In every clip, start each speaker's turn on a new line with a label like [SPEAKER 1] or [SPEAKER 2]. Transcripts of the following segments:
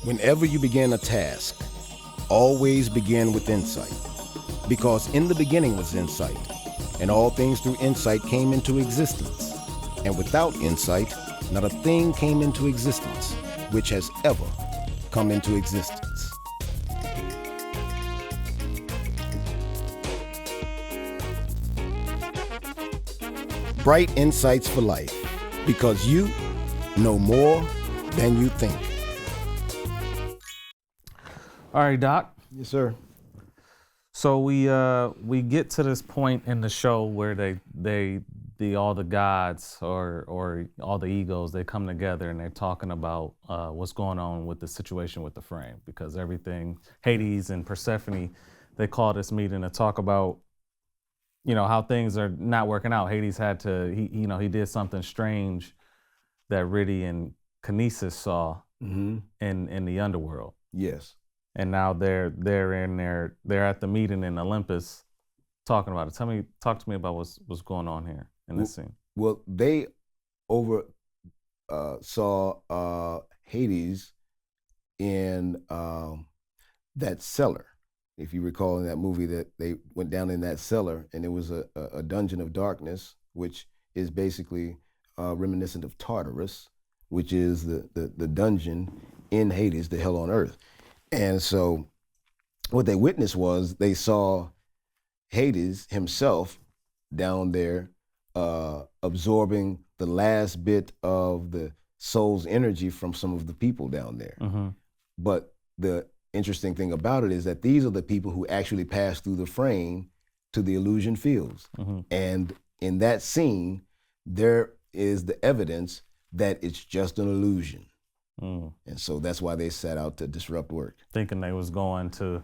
[SPEAKER 1] Whenever you begin a task, always begin with insight. Because in the beginning was insight, and all things through insight came into existence. And without insight, not a thing came into existence, which has ever come into existence. Bright insights for life, because you know more than you think.
[SPEAKER 2] All right, Doc.
[SPEAKER 1] Yes, sir.
[SPEAKER 2] So we get to this point in the show where all the gods or all the egos, they come together and they're talking about what's going on with the situation with the frame, because everything, Hades and Persephone, they call this meeting to talk about, how things are not working out. Hades had to, he did something strange that Riddy and Kinesis saw in the underworld.
[SPEAKER 1] Yes.
[SPEAKER 2] And now they're at the meeting in Olympus talking about it. Talk to me about what's going on here in this scene.
[SPEAKER 1] Well, they saw Hades in that cellar. If you recall in that movie that they went down in that cellar, and it was a dungeon of darkness, which is basically reminiscent of Tartarus, which is the dungeon in Hades, the hell on earth. And so what they witnessed was they saw Hades himself down there absorbing the last bit of the soul's energy from some of the people down there. Mm-hmm. But the interesting thing about it is that these are the people who actually passed through the frame to the illusion fields. Mm-hmm. And in that scene, there is the evidence that it's just an illusion. Mm. And so that's why they set out to disrupt work,
[SPEAKER 2] thinking they was going to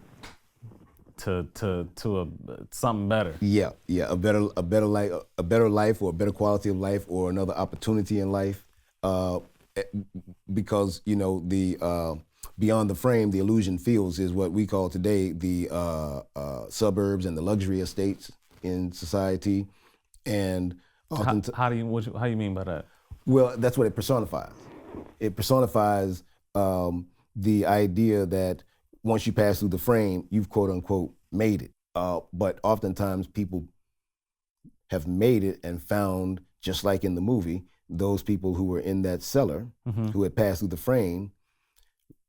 [SPEAKER 2] something better.
[SPEAKER 1] Yeah, a better life, or a better quality of life, or another opportunity in life. Because the beyond the frame, the illusion fields is what we call today the suburbs and the luxury estates in society. And often
[SPEAKER 2] how do you mean by that?
[SPEAKER 1] Well, that's what it personifies. It personifies the idea that once you pass through the frame, you've quote unquote made it. But oftentimes people have made it and found, just like in the movie, those people who were in that cellar, who had passed through the frame,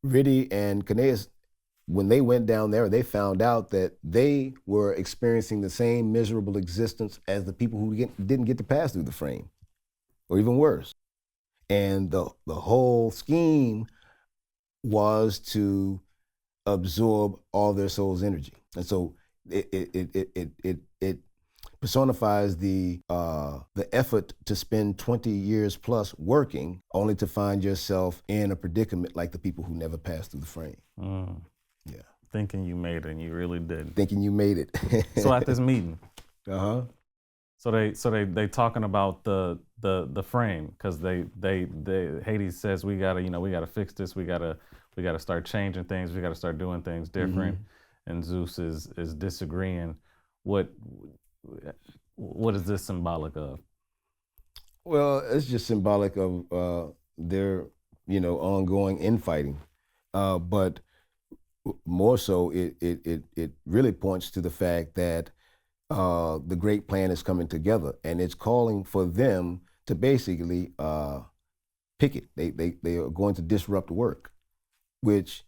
[SPEAKER 1] Riddy and Kinesis, when they went down there, they found out that they were experiencing the same miserable existence as the people who didn't get to pass through the frame, or even worse. And the whole scheme was to absorb all their soul's energy. And so it personifies the effort to spend 20 years plus working only to find yourself in a predicament like the people who never passed through the frame. Mm. Yeah.
[SPEAKER 2] Thinking you made it and you really didn't.
[SPEAKER 1] Thinking you made it.
[SPEAKER 2] So at this meeting.
[SPEAKER 1] Uh-huh.
[SPEAKER 2] So they talking about the frame, because they Hades says we gotta fix this, we gotta start changing things, we gotta start doing things different, and Zeus is disagreeing. What is this symbolic of?
[SPEAKER 1] Well, it's just symbolic of their ongoing infighting, but more so it really points to the fact that the great plan is coming together, and it's calling for them to basically pick it. They are going to disrupt work, which,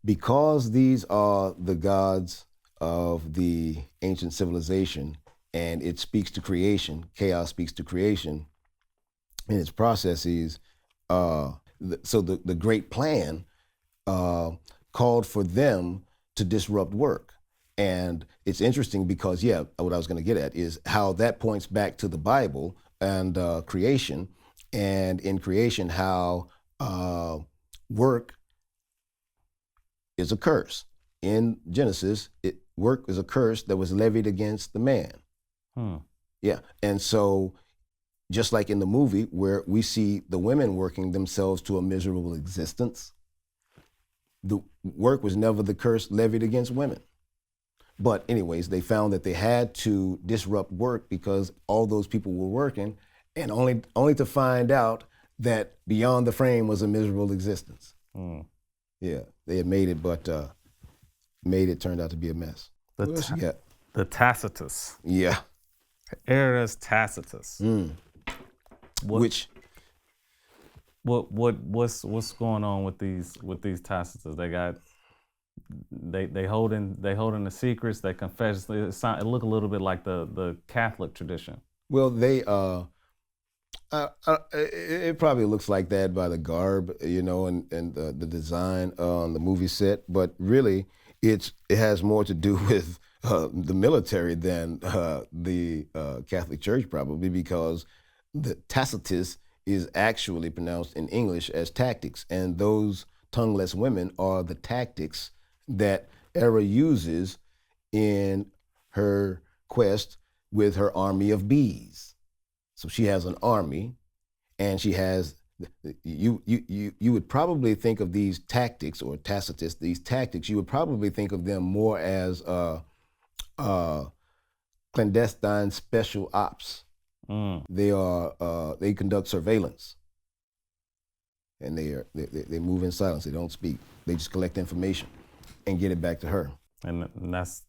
[SPEAKER 1] because these are the gods of the ancient civilization, and it speaks to creation, chaos speaks to creation in its processes. So the great plan called for them to disrupt work. And it's interesting because, what I was going to get at is how that points back to the Bible and creation. And in creation, how work is a curse. In Genesis, work is a curse that was levied against the man. Yeah. And so just like in the movie where we see the women working themselves to a miserable existence, the work was never the curse levied against women. But anyways, they found that they had to disrupt work because all those people were working, and only to find out that beyond the frame was a miserable existence. Yeah, they had made it, but turned out to be a mess. What else you got?
[SPEAKER 2] The Tacitus.
[SPEAKER 1] Yeah.
[SPEAKER 2] Eras Tacitus.
[SPEAKER 1] Which
[SPEAKER 2] what's going on with these Tacitus? They holding the secrets. They confess. It look a little bit like the Catholic tradition.
[SPEAKER 1] Well, they it probably looks like that by the garb, and the design on the movie set, but really it has more to do with the military than the Catholic Church, probably, because the Tacitus is actually pronounced in English as tactics, and those tongueless women are the tactics that Hera uses in her quest with her army of bees. So she has an army, and she has you would probably think of these tactics, or Tacitus, these tactics, you would probably think of them more as clandestine special ops. They conduct surveillance, and they move in silence. They don't speak. They just collect information and get it back to her.
[SPEAKER 2] And that's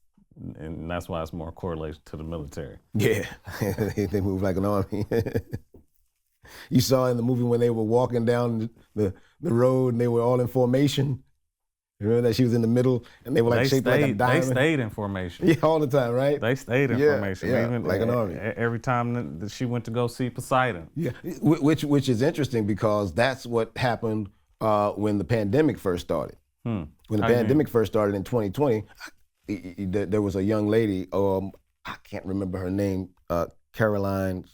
[SPEAKER 2] why it's more correlation to the military.
[SPEAKER 1] Yeah, they move like an army. You saw in the movie when they were walking down the road and they were all in formation. Remember that she was in the middle and they were like shaped like a diamond?
[SPEAKER 2] They stayed in formation.
[SPEAKER 1] Yeah, all the time, right?
[SPEAKER 2] They stayed in formation.
[SPEAKER 1] Yeah,
[SPEAKER 2] even
[SPEAKER 1] like an army.
[SPEAKER 2] Every time that she went to go see Poseidon.
[SPEAKER 1] Yeah, which is interesting because that's what happened when the pandemic first started. When the pandemic first started in 2020, there was a young lady, I can't remember her name, Caroline,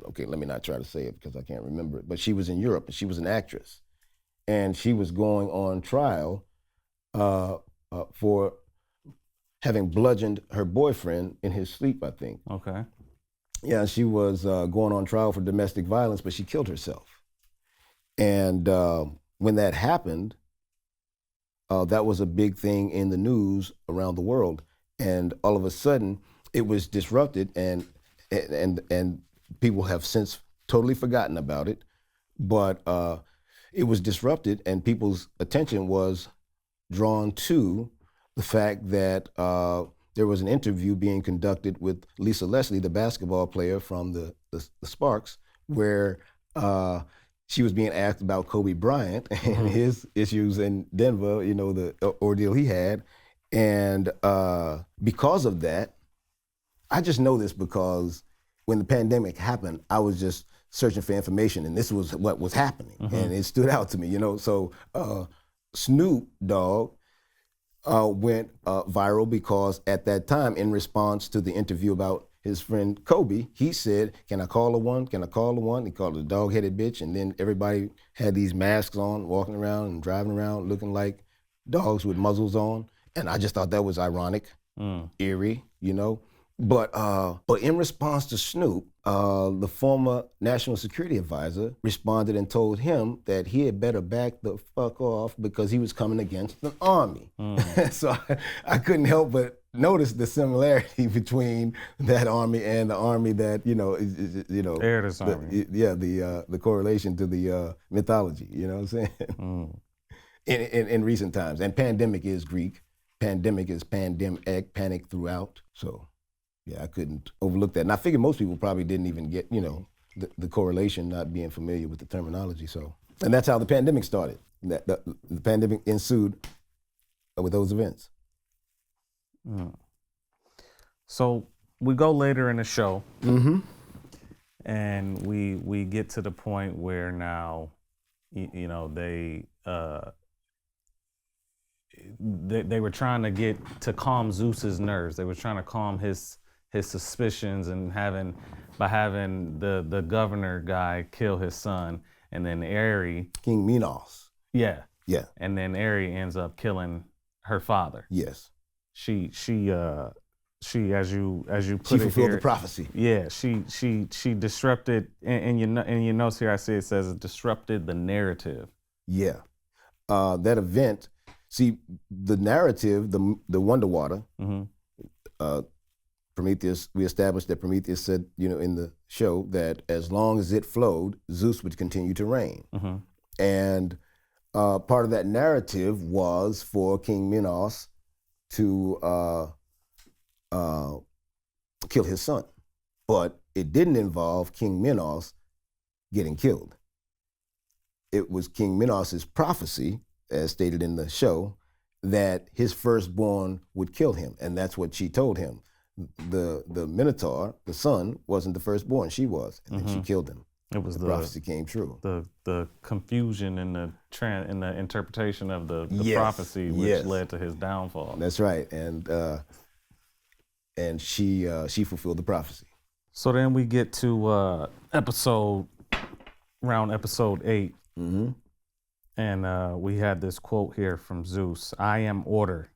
[SPEAKER 1] okay, let me not try to say it because I can't remember it, but she was in Europe and she was an actress. And she was going on trial for having bludgeoned her boyfriend in his sleep, I think.
[SPEAKER 2] Okay.
[SPEAKER 1] Yeah, she was going on trial for domestic violence, but she killed herself. And when that happened, that was a big thing in the news around the world. And all of a sudden, it was disrupted, and people have since totally forgotten about it. But it was disrupted, and people's attention was drawn to the fact that there was an interview being conducted with Lisa Leslie, the basketball player from the Sparks, where she was being asked about Kobe Bryant and his issues in Denver, the ordeal he had. And because of that, I just know this because when the pandemic happened, I was just searching for information, and this was what was happening, and it stood out to me, So Snoop Dogg went viral because at that time, in response to the interview about his friend Kobe, he said, "Can I call her one? Can I call her one?" He called her a dog-headed bitch, and then everybody had these masks on, walking around and driving around looking like dogs with muzzles on, and I just thought that was ironic, eerie, But in response to Snoop, the former National Security Advisor responded and told him that he had better back the fuck off because he was coming against the army. So I couldn't help but notice the similarity between that army and the army that,
[SPEAKER 2] Herod's army.
[SPEAKER 1] The correlation to the mythology, you know what I'm saying? In recent times. And pandemic is Greek. Pandemic is pandemic, panic throughout. So yeah, I couldn't overlook that. And I figured most people probably didn't even get, the correlation, not being familiar with the terminology. So, and that's how the pandemic started. The pandemic ensued with those events.
[SPEAKER 2] So we go later in the show, and we get to the point where now, they were trying to get to calm Zeus's nerves. They were trying to calm his suspicions, and having the governor guy kill his son, and then Aerie,
[SPEAKER 1] King Minos.
[SPEAKER 2] Yeah.
[SPEAKER 1] And
[SPEAKER 2] then Aerie ends up killing her father.
[SPEAKER 1] Yes.
[SPEAKER 2] She as you put
[SPEAKER 1] she
[SPEAKER 2] it
[SPEAKER 1] fulfilled
[SPEAKER 2] here,
[SPEAKER 1] the prophecy.
[SPEAKER 2] Yeah, she disrupted, in your notes here I see it says it disrupted the narrative.
[SPEAKER 1] Yeah. That event, see, the narrative, the Wonder Water, Prometheus, we established that Prometheus said, in the show that as long as it flowed, Zeus would continue to reign. And part of that narrative was for King Minos to kill his son. But it didn't involve King Minos getting killed. It was King Minos' prophecy, as stated in the show, that his firstborn would kill him. And that's what she told him. The Minotaur, the son, wasn't the firstborn, she was. And then she killed him.
[SPEAKER 2] It was
[SPEAKER 1] the prophecy came true.
[SPEAKER 2] The confusion in the interpretation of the
[SPEAKER 1] Yes,
[SPEAKER 2] prophecy, which
[SPEAKER 1] yes.
[SPEAKER 2] led to his downfall.
[SPEAKER 1] That's right. And she fulfilled the prophecy.
[SPEAKER 2] So then we get to episode 8.
[SPEAKER 1] Mm-hmm.
[SPEAKER 2] And we had this quote here from Zeus: "I am order.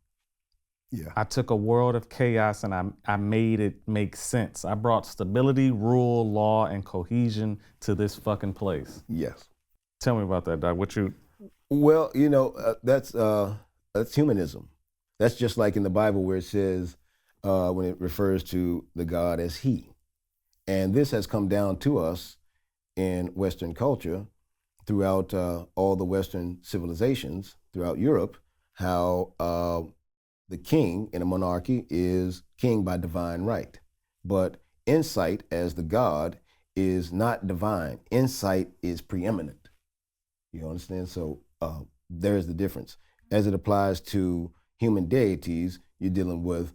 [SPEAKER 1] Yeah.
[SPEAKER 2] I took a world of chaos and I made it make sense. I brought stability, rule, law, and cohesion to this fucking place."
[SPEAKER 1] Yes.
[SPEAKER 2] Tell me about that, Doc. What you?
[SPEAKER 1] Well, that's humanism. That's just like in the Bible where it says when it refers to the God as He, and this has come down to us in Western culture throughout all the Western civilizations throughout Europe. How the king in a monarchy is king by divine right. But insight as the God is not divine. Insight is preeminent. You understand? So there's the difference. As it applies to human deities, you're dealing with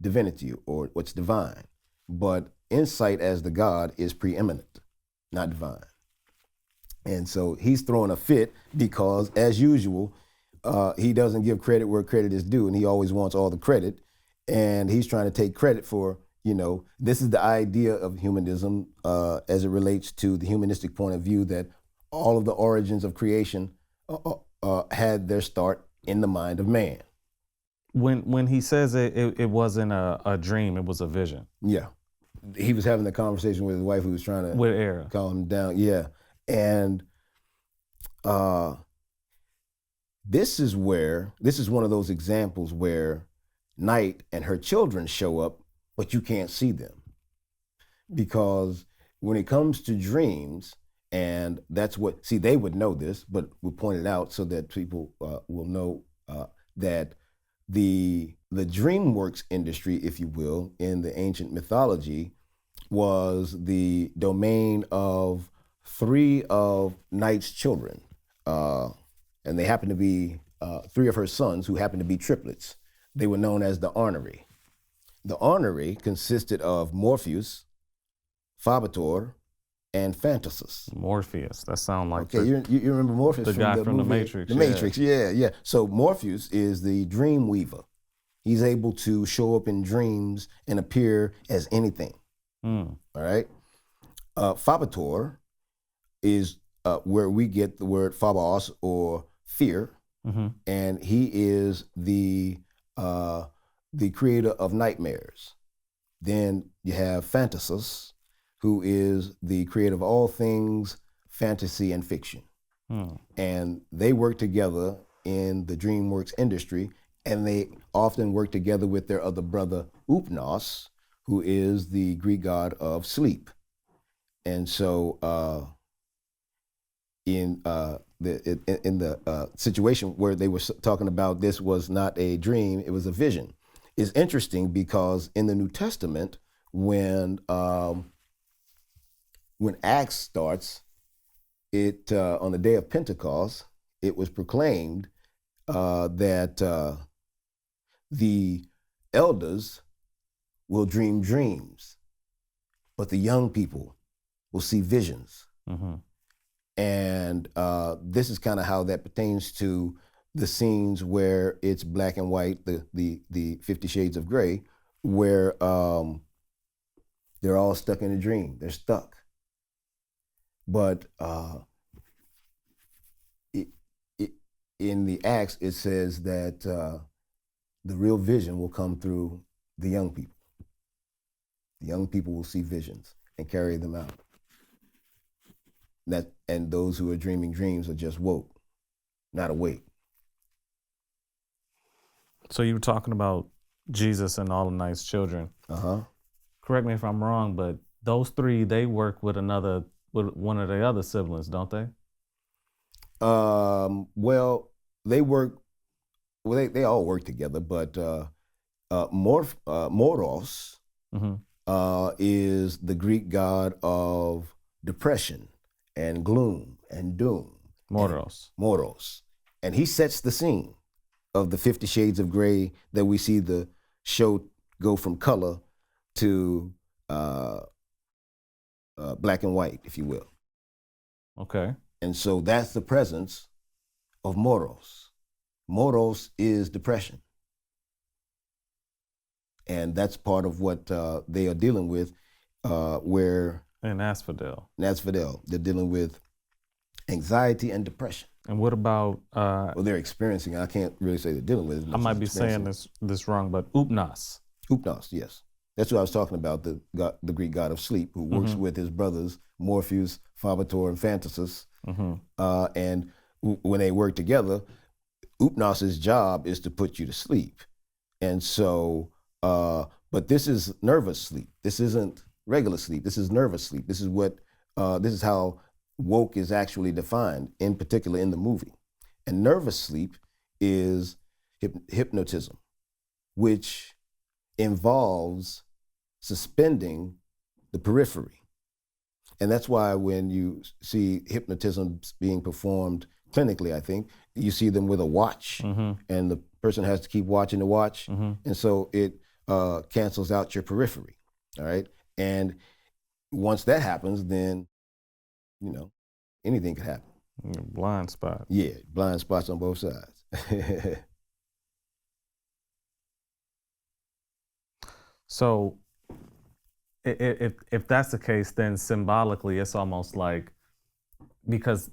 [SPEAKER 1] divinity or what's divine. But insight as the God is preeminent, not divine. And so he's throwing a fit because, as usual, he doesn't give credit where credit is due, and he always wants all the credit. And he's trying to take credit for, this is the idea of humanism as it relates to the humanistic point of view that all of the origins of creation had their start in the mind of man.
[SPEAKER 2] When he says it wasn't a dream, it was a vision.
[SPEAKER 1] Yeah. He was having a conversation with his wife who was trying to
[SPEAKER 2] with Era.
[SPEAKER 1] Calm him down. Yeah. And this is one of those examples where Night and her children show up, but you can't see them. Because when it comes to dreams, and that's they would know this, but we point it out so that people will know that the DreamWorks industry, if you will, in the ancient mythology was the domain of 3 of Night's children. And they happened to be 3 of her sons who happened to be triplets. They were known as the Ornery. The Ornery consisted of Morpheus, Phabator, and Phantasus.
[SPEAKER 2] Morpheus, that sounds like
[SPEAKER 1] okay. You remember Morpheus
[SPEAKER 2] the
[SPEAKER 1] from
[SPEAKER 2] guy
[SPEAKER 1] the
[SPEAKER 2] from
[SPEAKER 1] movie,
[SPEAKER 2] the Matrix.
[SPEAKER 1] The Matrix, yeah. So Morpheus is the dream weaver. He's able to show up in dreams and appear as anything. All right. Phabator is where we get the word phobos or fear, and he is the creator of nightmares. Then you have Phantasus, who is the creator of all things fantasy and fiction. And they work together in the DreamWorks industry, and they often work together with their other brother, Upnos, who is the Greek god of sleep. And so in the situation where they were talking about this was not a dream, it was a vision, is interesting because in the New Testament, when Acts starts, it on the day of Pentecost, it was proclaimed that the elders will dream dreams, but the young people will see visions. And this is kind of how that pertains to the scenes where it's black and white, the 50 Shades of Grey, where they're all stuck in a dream. They're stuck. But in the Acts, it says that the real vision will come through the young people. The young people will see visions and carry them out. And those who are dreaming dreams are just woke, not awake.
[SPEAKER 2] So you were talking about Jesus and all the Night's children. Correct me if I'm wrong, but those 3, they work with one of the other siblings, don't they?
[SPEAKER 1] Well, they work. Well, they all work together, but Moros
[SPEAKER 2] Mm-hmm.
[SPEAKER 1] is the Greek god of depression and gloom and doom.
[SPEAKER 2] Moros.
[SPEAKER 1] Moros, and he sets the scene of the 50 Shades of Grey that we see the show go from color to black and white, if you will.
[SPEAKER 2] Okay.
[SPEAKER 1] And so that's the presence of Moros. Moros is depression. And that's part of what they are dealing with, where...
[SPEAKER 2] And Asphodel.
[SPEAKER 1] They're dealing with anxiety and depression.
[SPEAKER 2] And what about...
[SPEAKER 1] well, they're experiencing, I can't really say they're dealing with it.
[SPEAKER 2] I might be saying this wrong, but Upnos.
[SPEAKER 1] Upnos, yes. That's what I was talking about, the Greek god of sleep, who works with his brothers, Morpheus, Phabator, and Phantasus. And when they work together, Upnos' job is to put you to sleep. And so, but this is nervous sleep. This isn't regular sleep. This is nervous sleep. This is what, this is how woke is actually defined, in particular in the movie. And nervous sleep is hypnotism, which involves suspending the periphery. And that's why when you see hypnotism being performed clinically, I think, you see them with a watch, and the person has to keep watching the watch. And so it cancels out your periphery, all right? And once that happens, then, you know, anything could happen.
[SPEAKER 2] Blind spot.
[SPEAKER 1] Yeah, blind spots on both sides.
[SPEAKER 2] So if that's the case, then symbolically it's almost like, because,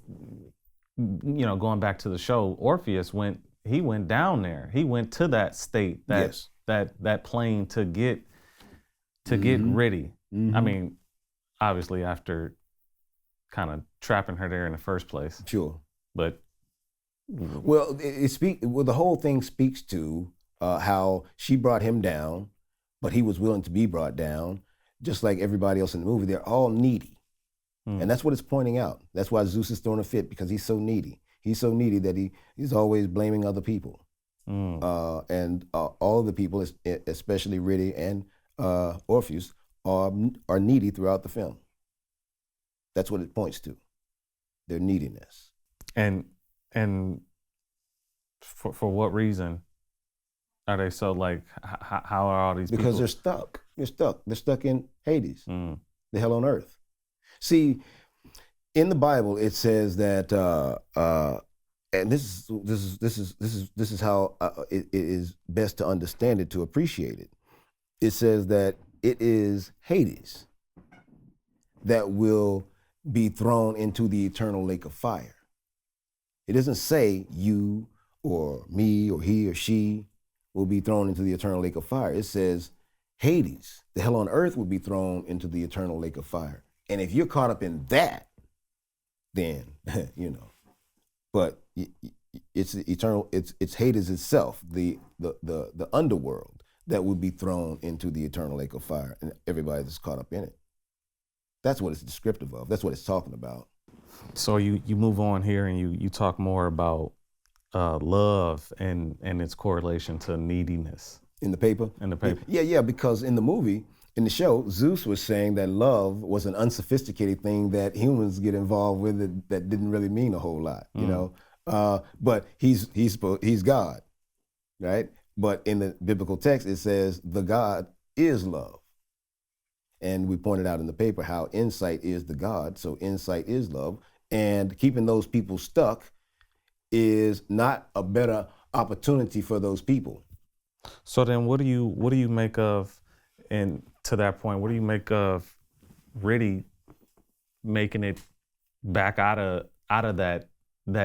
[SPEAKER 2] you know, going back to the show, Orpheus went down there. He went to that state, that plane to get ready. I mean, obviously after kind of trapping her there in the first place.
[SPEAKER 1] Sure.
[SPEAKER 2] But
[SPEAKER 1] well, the whole thing speaks to how she brought him down, but he was willing to be brought down, just like everybody else in the movie. They're all needy. And that's what it's pointing out. That's why Zeus is throwing a fit, because he's so needy. He's so needy that he's always blaming other people. And all the people, especially Riddy and Orpheus, are needy throughout the film. That's what it points to, their neediness.
[SPEAKER 2] And for what reason are they so, like, how are all these people?
[SPEAKER 1] Because they're stuck. They're stuck in Hades, the hell on earth. See, in the Bible it says that, and this is how it is best to understand it, to appreciate it. It says that it is Hades that will be thrown into the eternal lake of fire. It doesn't say you or me or he or she will be thrown into the eternal lake of fire. It says Hades, the hell on earth, will be thrown into the eternal lake of fire. And if you're caught up in that, then, you know, but it's eternal, it's Hades itself, the underworld, that would be thrown into the eternal lake of fire, and everybody that's caught up in it. That's what it's descriptive of. That's what it's talking about.
[SPEAKER 2] So you move on here and you talk more about love and its correlation to neediness.
[SPEAKER 1] In the paper?
[SPEAKER 2] In the paper.
[SPEAKER 1] Yeah, because in the movie, in the show, Zeus was saying that love was an unsophisticated thing that humans get involved with that didn't really mean a whole lot, you know? But he's God, right? But in the biblical text, it says the God is love. And we pointed out in the paper how insight is the God, so insight is love. And keeping those people stuck is not a better opportunity for those people.
[SPEAKER 2] So then what do you make of, and to that point, what do you make of Riddy making it back out of that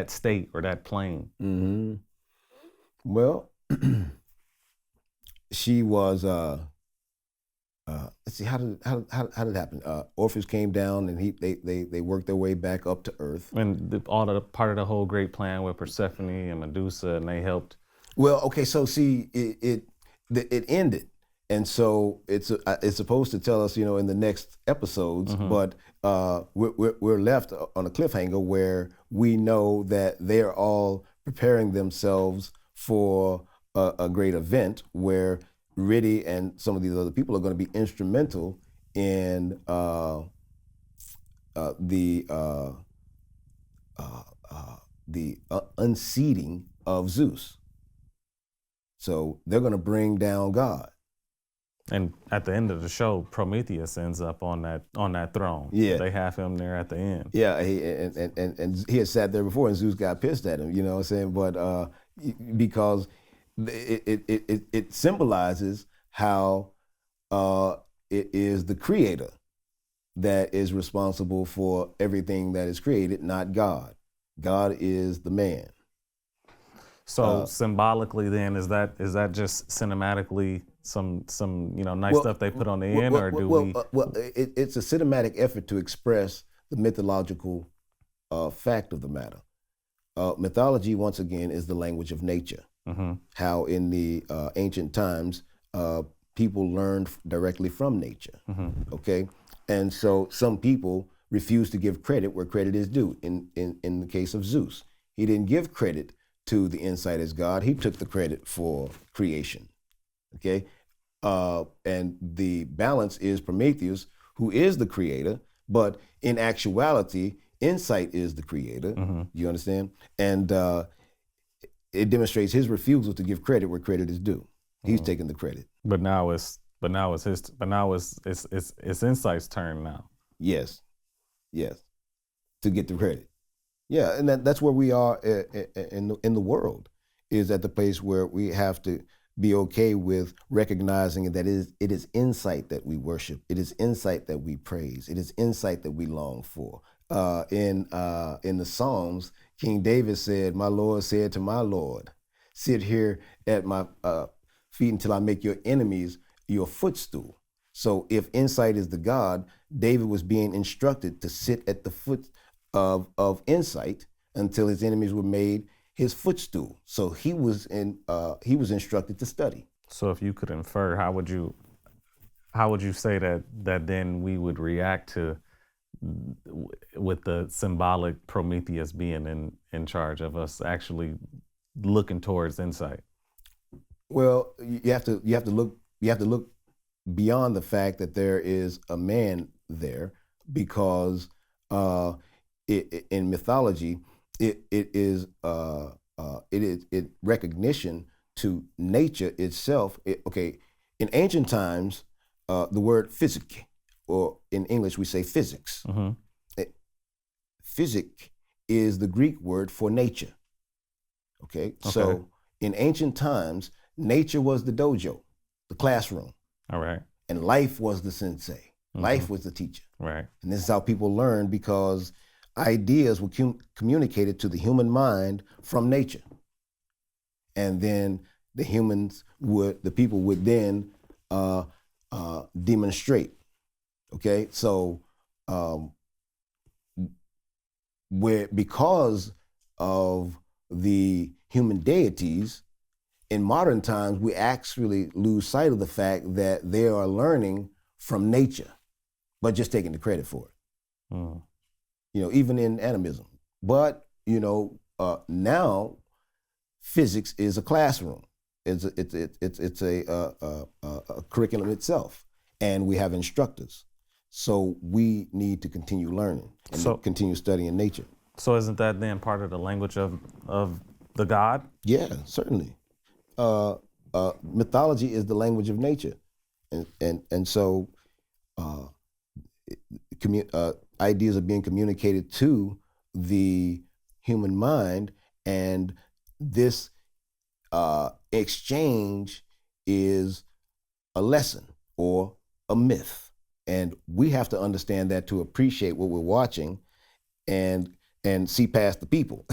[SPEAKER 2] state or that plane?
[SPEAKER 1] Well, she was let's see, how did it happen? Orpheus came down and they worked their way back up to Earth.
[SPEAKER 2] And part of the whole great plan with Persephone and Medusa, and they helped.
[SPEAKER 1] Well, okay, so see, it ended. And so it's supposed to tell us, in the next episodes, but we're left on a cliffhanger where we know that they're all preparing themselves for a great event where Riddy and some of these other people are going to be instrumental in the unseating of Zeus. So they're going to bring down God.
[SPEAKER 2] And at the end of the show, Prometheus ends up on that throne.
[SPEAKER 1] Yeah,
[SPEAKER 2] they have him there at the end.
[SPEAKER 1] Yeah, and he had sat there before, and Zeus got pissed at him. You know what I'm saying? But because it symbolizes how it is the creator that is responsible for everything that is created, not God. God is the man.
[SPEAKER 2] So symbolically, then, is that just cinematically some nice stuff they put on the end, or do we?
[SPEAKER 1] It's a cinematic effort to express the mythological fact of the matter. Mythology, once again, is the language of nature. How in the ancient times, people learned directly from nature. Okay, and so some people refuse to give credit where credit is due. In the case of Zeus, he didn't give credit to the insight as God. He took the credit for creation. Okay, and the balance is Prometheus, who is the creator, but in actuality, insight is the creator. You understand? And it demonstrates his refusal to give credit where credit is due. He's taking the credit.
[SPEAKER 2] But now it's insight's turn now.
[SPEAKER 1] Yes, to get the credit. Yeah, and that's where we are in the world, is at the place where we have to be okay with recognizing that it is insight that we worship. It is insight that we praise. It is insight that we long for. In the Psalms, King David said, "My Lord said to my Lord, sit here at my feet until I make your enemies your footstool." So if insight is the God, David was being instructed to sit at the foot of insight until his enemies were made his footstool. So he was instructed to study.
[SPEAKER 2] So if you could infer, how would you say that then we would react to with the symbolic Prometheus being in charge of us actually looking towards insight?
[SPEAKER 1] Well, you have to look beyond the fact that there is a man there, because in mythology, it is recognition to nature itself. In ancient times, the word physic, or in English we say physics. Physic is the Greek word for nature. Okay, so in ancient times, nature was the dojo, the classroom.
[SPEAKER 2] All right.
[SPEAKER 1] And life was the sensei. Life was the teacher.
[SPEAKER 2] Right.
[SPEAKER 1] And this is how people learn, because ideas were communicated to the human mind from nature. And then the people would then demonstrate. Okay, so because of the human deities, in modern times, we actually lose sight of the fact that they are learning from nature, but just taking the credit for it. Even in animism. But now physics is a classroom. It's a curriculum itself, and we have instructors. So we need to continue learning and continue studying nature.
[SPEAKER 2] So isn't that then part of the language of the God?
[SPEAKER 1] Yeah, certainly. Mythology is the language of nature, and so ideas are being communicated to the human mind, and this exchange is a lesson or a myth, and we have to understand that to appreciate what we're watching and see past the people.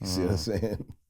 [SPEAKER 1] See what I'm saying?